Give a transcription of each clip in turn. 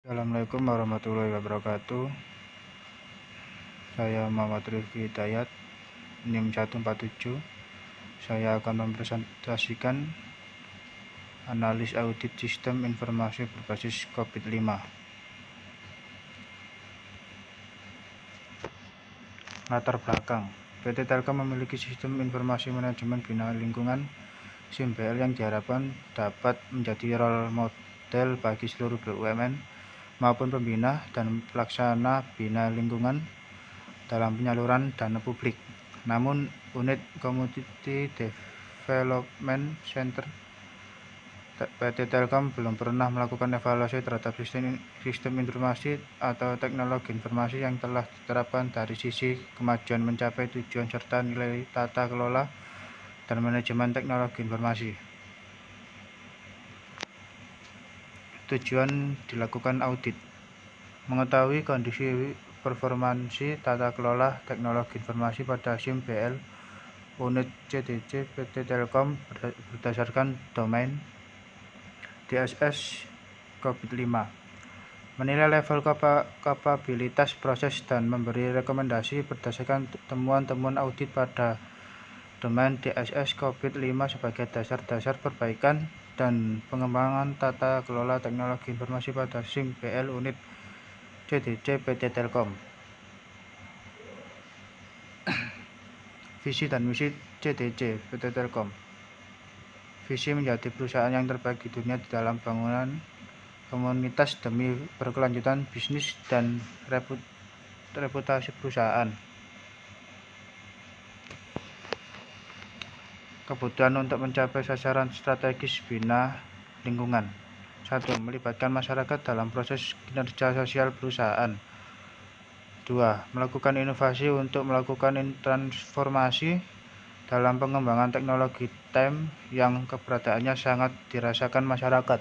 Assalamualaikum warahmatullahi wabarakatuh. Saya Muhammad Rifki Hidayat, NIM 147. Saya akan mempresentasikan analis audit sistem informasi berbasis COVID-5. Latar belakang: PT Telkom memiliki sistem informasi manajemen bina lingkungan (SIMBL) yang diharapkan dapat menjadi role model bagi seluruh BUMN maupun pembina dan pelaksana bina lingkungan dalam penyaluran dana publik. Namun, unit Community Development Center PT Telkom belum pernah melakukan evaluasi terhadap sistem informasi atau teknologi informasi yang telah diterapkan dari sisi kemajuan mencapai tujuan serta nilai tata kelola dan manajemen teknologi informasi. Tujuan dilakukan audit: mengetahui kondisi performansi tata kelola teknologi informasi pada SIMBL unit CDC PT Telkom berdasarkan domain DSS COVID-5, menilai level kapabilitas proses dan memberi rekomendasi berdasarkan temuan-temuan audit pada domain DSS COVID-5 sebagai dasar-dasar perbaikan dan pengembangan tata kelola teknologi informasi pada SIMBL unit CDC PT Telkom. Visi dan misi CDC PT Telkom. Visi menjadi perusahaan yang terbaik di dunia di dalam bangunan komunitas demi berkelanjutan bisnis dan reputasi perusahaan. Kebutuhan untuk mencapai sasaran strategis bina lingkungan: 1. Melibatkan masyarakat dalam proses kinerja sosial perusahaan. 2. Melakukan inovasi untuk melakukan transformasi dalam pengembangan teknologi TEM yang keberadaannya sangat dirasakan masyarakat.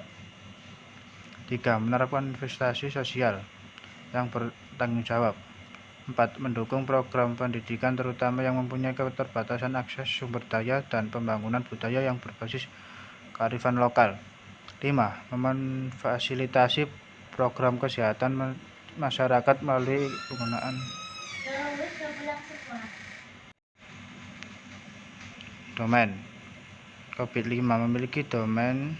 3. Menerapkan investasi sosial yang bertanggung jawab. 4. Mendukung program pendidikan terutama yang mempunyai keterbatasan akses sumber daya dan pembangunan budaya yang berbasis kearifan lokal. 5. Memfasilitasi program kesehatan masyarakat melalui penggunaan domain. COVID-5 memiliki domain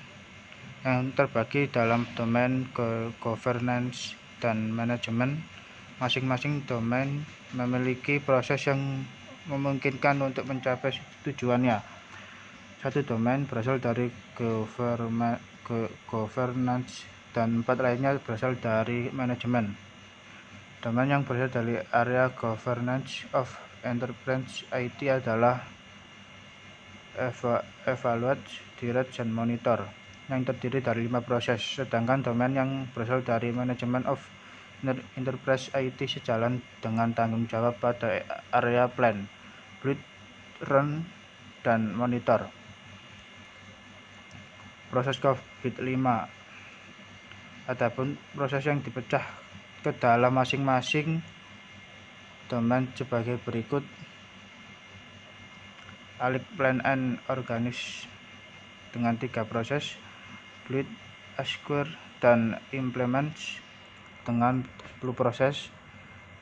yang terbagi dalam domain governance dan manajemen. Masing-masing domain memiliki proses yang memungkinkan untuk mencapai tujuannya. Satu domain berasal dari governance dan 4 lainnya berasal dari manajemen. Domain yang berasal dari area governance of enterprise IT adalah evaluate, direct, dan monitor, yang terdiri dari 5 proses, sedangkan domain yang berasal dari manajemen of enterprise IT sejalan dengan tanggung jawab pada area plan, build, run, dan monitor. Proses COVID-5. Adapun proses yang dipecah ke dalam masing-masing domain sebagai berikut: Alik, plan and organize dengan 3 proses, build, acquire, dan implement dengan 10 proses,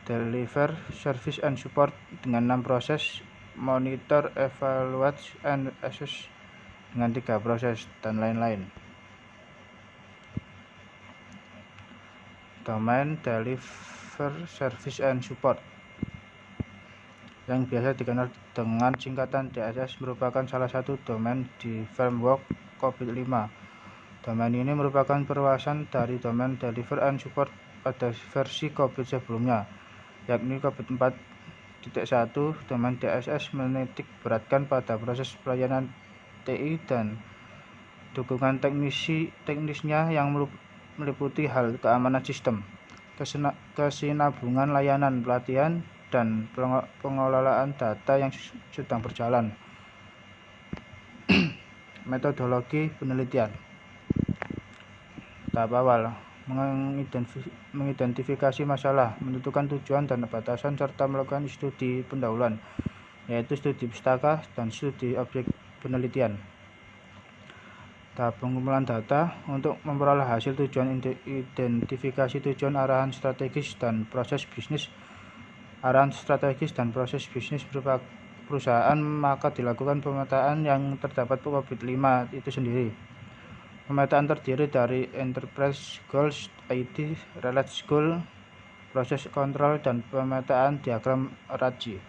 deliver, service and support dengan 6 proses, monitor, evaluate, and assess dengan 3 proses, dan lain-lain. Domain deliver, service, and support yang biasa dikenal dengan singkatan DSS merupakan salah satu domain di framework COVID-5. Domain ini merupakan perluasan dari domain deliver and support pada versi COVID sebelumnya, yakni COVID 4.1. Domain DSS menitik beratkan pada proses pelayanan TI dan dukungan teknisnya yang meliputi hal keamanan sistem, kesinambungan layanan, pelatihan, dan pengelolaan data yang sedang berjalan. Metodologi penelitian. Tahap awal: mengidentifikasi masalah, menentukan tujuan dan batasan, serta melakukan studi pendahuluan, yaitu studi pustaka dan studi objek penelitian. Tahap pengumpulan data untuk memperoleh hasil tujuan identifikasi tujuan arahan strategis dan proses bisnis. Arahan strategis dan proses bisnis berupa perusahaan, maka dilakukan pemetaan yang terdapat COVID-5 itu sendiri. Pemetaan terdiri dari Enterprise Goals, IT, Related Goal, proses kontrol, dan pemetaan diagram RAGI.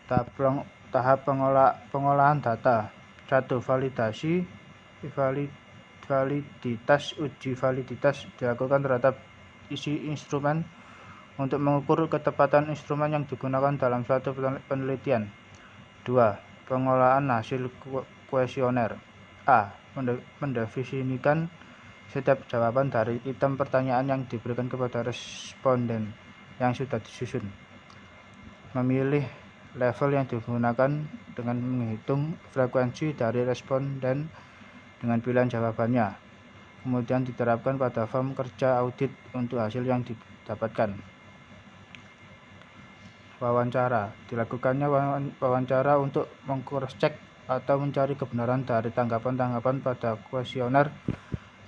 Tahap pengolahan data. 1. Validasi. Validitas. Uji validitas dilakukan terhadap isi instrumen untuk mengukur ketepatan instrumen yang digunakan dalam suatu penelitian. 2. Pengolahan hasil kuesioner. A. Mendefinisikan setiap jawaban dari item pertanyaan yang diberikan kepada responden yang sudah disusun. Memilih level yang digunakan dengan menghitung frekuensi dari responden dengan pilihan jawabannya. Kemudian diterapkan pada form kerja audit untuk hasil yang didapatkan. Wawancara. Dilakukannya wawancara untuk meng-cross-check atau mencari kebenaran dari tanggapan-tanggapan pada kuesioner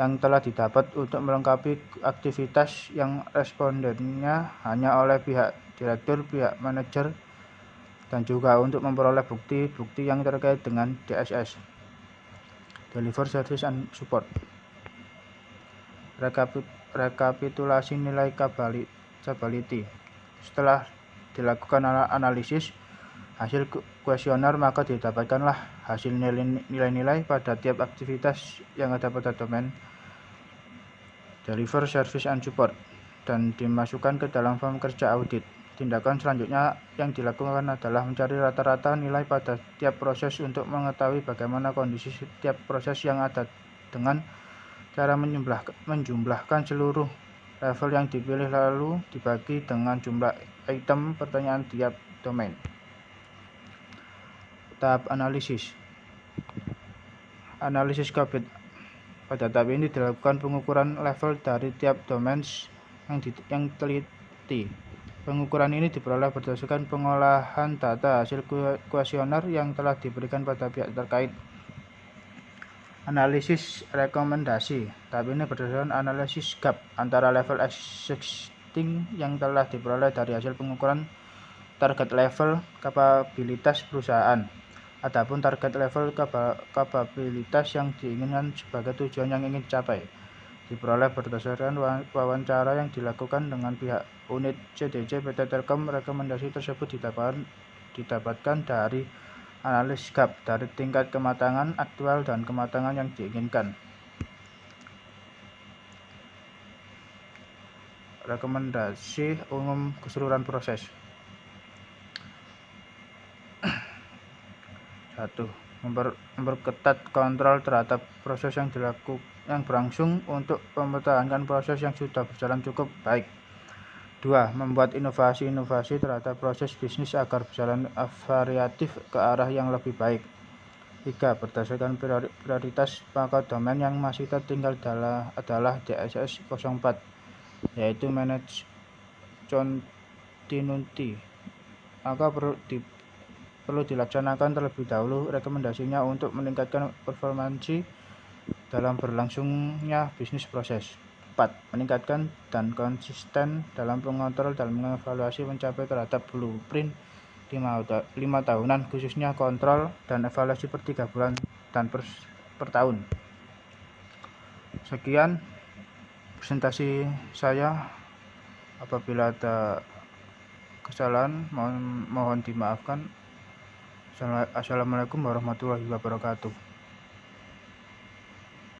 yang telah didapat untuk melengkapi aktivitas yang respondennya hanya oleh pihak direktur, pihak manajer, dan juga untuk memperoleh bukti-bukti yang terkait dengan DSS. Deliver Service and Support. Rekapitulasi nilai capability. Setelah dilakukan analisis hasil kuesioner, maka didapatkanlah hasil nilai-nilai pada tiap aktivitas yang ada pada domain Deliver Service and Support dan dimasukkan ke dalam form kerja audit. Tindakan selanjutnya yang dilakukan adalah mencari rata-rata nilai pada tiap proses untuk mengetahui bagaimana kondisi setiap proses yang ada dengan cara menjumlahkan seluruh level yang dipilih lalu dibagi dengan jumlah item pertanyaan tiap domain. Tahap analisis. Analisis COVID. Pada tahap ini dilakukan pengukuran level dari tiap domain yang teliti. Pengukuran ini diperoleh berdasarkan pengolahan data hasil kuesioner yang telah diberikan pada pihak terkait. Analisis rekomendasi. Tahap ini berdasarkan analisis gap antara level existing yang telah diperoleh dari hasil pengukuran target level kapabilitas perusahaan. Adapun target level kapabilitas yang diinginkan sebagai tujuan yang ingin dicapai diperoleh berdasarkan wawancara yang dilakukan dengan pihak unit CDC PT Telkom. Rekomendasi tersebut didapatkan dari analisis gap dari tingkat kematangan aktual dan kematangan yang diinginkan. Rekomendasi umum keseluruhan proses. 1. Memperketat kontrol terhadap proses yang berlangsung untuk mempertahankan proses yang sudah berjalan cukup baik. 2. Membuat inovasi-inovasi terhadap proses bisnis agar berjalan variatif ke arah yang lebih baik. 3. Berdasarkan prioritas, maka domain yang masih tertinggal adalah DSS 04, yaitu Manage Continuity. Maka perlu dilaksanakan terlebih dahulu rekomendasinya untuk meningkatkan performansi dalam berlangsungnya bisnis proses. 4. Meningkatkan dan konsisten dalam mengontrol dan mengevaluasi mencapai terhadap blueprint 5 tahunan, khususnya kontrol dan evaluasi per 3 bulan dan per tahun. Sekian presentasi saya. Apabila ada kesalahan mohon dimaafkan. Assalamualaikum warahmatullahi wabarakatuh.